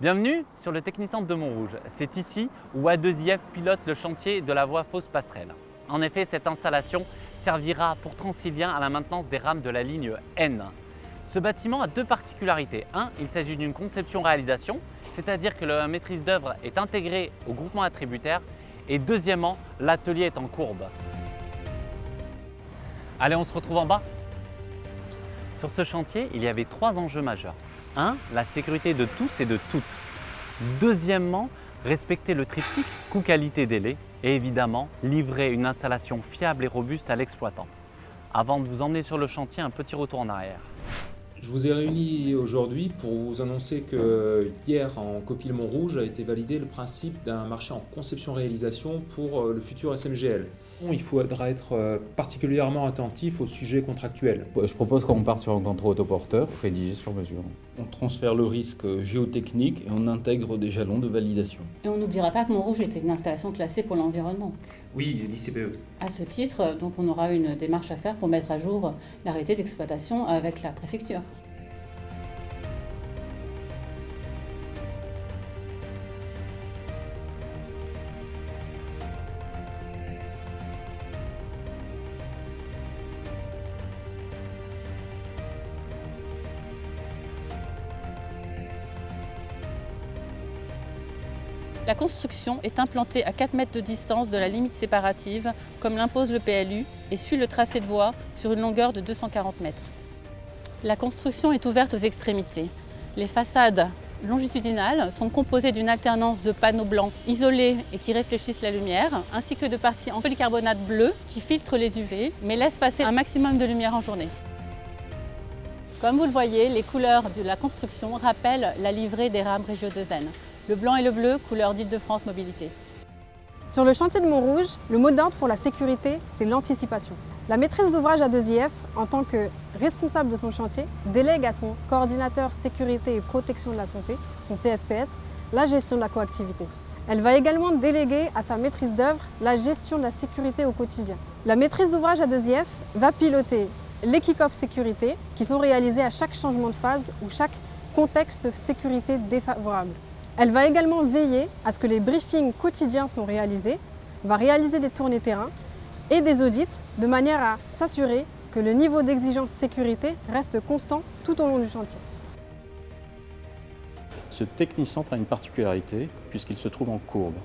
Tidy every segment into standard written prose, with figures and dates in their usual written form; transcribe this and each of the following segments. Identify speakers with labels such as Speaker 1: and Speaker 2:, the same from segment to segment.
Speaker 1: Bienvenue sur le Technicentre de Montrouge. C'est ici où A2IF pilote le chantier de la voie Fausse Passerelle. En effet, cette installation servira pour Transilien à la maintenance des rames de la ligne N. Ce bâtiment a deux particularités. Un, il s'agit d'une conception-réalisation, c'est-à-dire que la maîtrise d'œuvre est intégrée au groupement attributaire. Et deuxièmement, l'atelier est en courbe. Allez, on se retrouve en bas. Sur ce chantier, il y avait trois enjeux majeurs. 1. La sécurité de tous et de toutes. Deuxièmement, respecter le triptyque coût, qualité, délai. Et évidemment, livrer une installation fiable et robuste à l'exploitant. Avant de vous emmener sur le chantier, un petit retour en arrière.
Speaker 2: Je vous ai réunis aujourd'hui pour vous annoncer que hier, en Copil-Montrouge, a été validé le principe d'un marché en conception-réalisation pour le futur SMGL. Il faudra être particulièrement attentif au sujet contractuel.
Speaker 3: Je propose qu'on parte sur un contrat autoporteur rédigé sur mesure.
Speaker 4: On transfère le risque géotechnique et on intègre des jalons de validation.
Speaker 5: Et on n'oubliera pas que Montrouge était une installation classée pour l'environnement.
Speaker 2: Oui, l'ICPE.
Speaker 5: À ce titre, donc on aura une démarche à faire pour mettre à jour l'arrêté d'exploitation avec la préfecture. La construction est implantée à 4 mètres de distance de la limite séparative, comme l'impose le PLU, et suit le tracé de voie sur une longueur de 240 mètres. La construction est ouverte aux extrémités. Les façades longitudinales sont composées d'une alternance de panneaux blancs isolés et qui réfléchissent la lumière, ainsi que de parties en polycarbonate bleu qui filtrent les UV, mais laissent passer un maximum de lumière en journée. Comme vous le voyez, les couleurs de la construction rappellent la livrée des rames Régio 2N. Le blanc et le bleu, couleur d'Île-de-France Mobilité.
Speaker 6: Sur le chantier de Montrouge, le mot d'ordre pour la sécurité, c'est l'anticipation. La maîtrise d'ouvrage A2IF, en tant que responsable de son chantier, délègue à son coordinateur sécurité et protection de la santé, son CSPS, la gestion de la coactivité. Elle va également déléguer à sa maîtrise d'œuvre la gestion de la sécurité au quotidien. La maîtrise d'ouvrage A2IF va piloter les kick-off sécurité qui sont réalisés à chaque changement de phase ou chaque contexte sécurité défavorable. Elle va également veiller à ce que les briefings quotidiens sont réalisés, va réaliser des tournées terrain et des audits de manière à s'assurer que le niveau d'exigence sécurité reste constant tout au long du chantier.
Speaker 7: Ce technicentre a une particularité puisqu'il se trouve en courbe.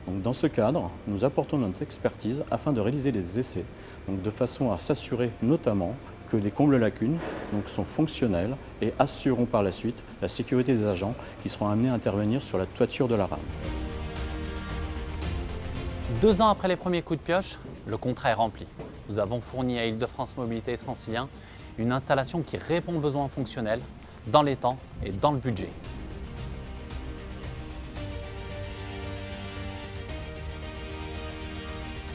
Speaker 7: Donc dans ce cadre, nous apportons notre expertise afin de réaliser des essais, donc de façon à s'assurer notamment que les combles-lacunes sont fonctionnels et assureront par la suite la sécurité des agents qui seront amenés à intervenir sur la toiture de la rame.
Speaker 1: 2 ans après les premiers coups de pioche, le contrat est rempli. Nous avons fourni à Île-de-France Mobilité et Transilien une installation qui répond aux besoins fonctionnels, dans les temps et dans le budget.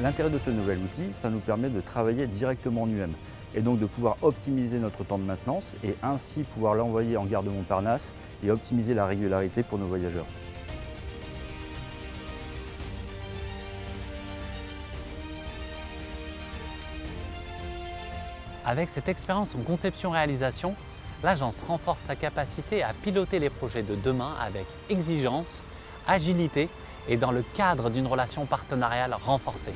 Speaker 8: L'intérêt de ce nouvel outil, ça nous permet de travailler directement en UM et donc de pouvoir optimiser notre temps de maintenance et ainsi pouvoir l'envoyer en gare de Montparnasse et optimiser la régularité pour nos voyageurs.
Speaker 1: Avec cette expérience en conception-réalisation, l'agence renforce sa capacité à piloter les projets de demain avec exigence, agilité et dans le cadre d'une relation partenariale renforcée.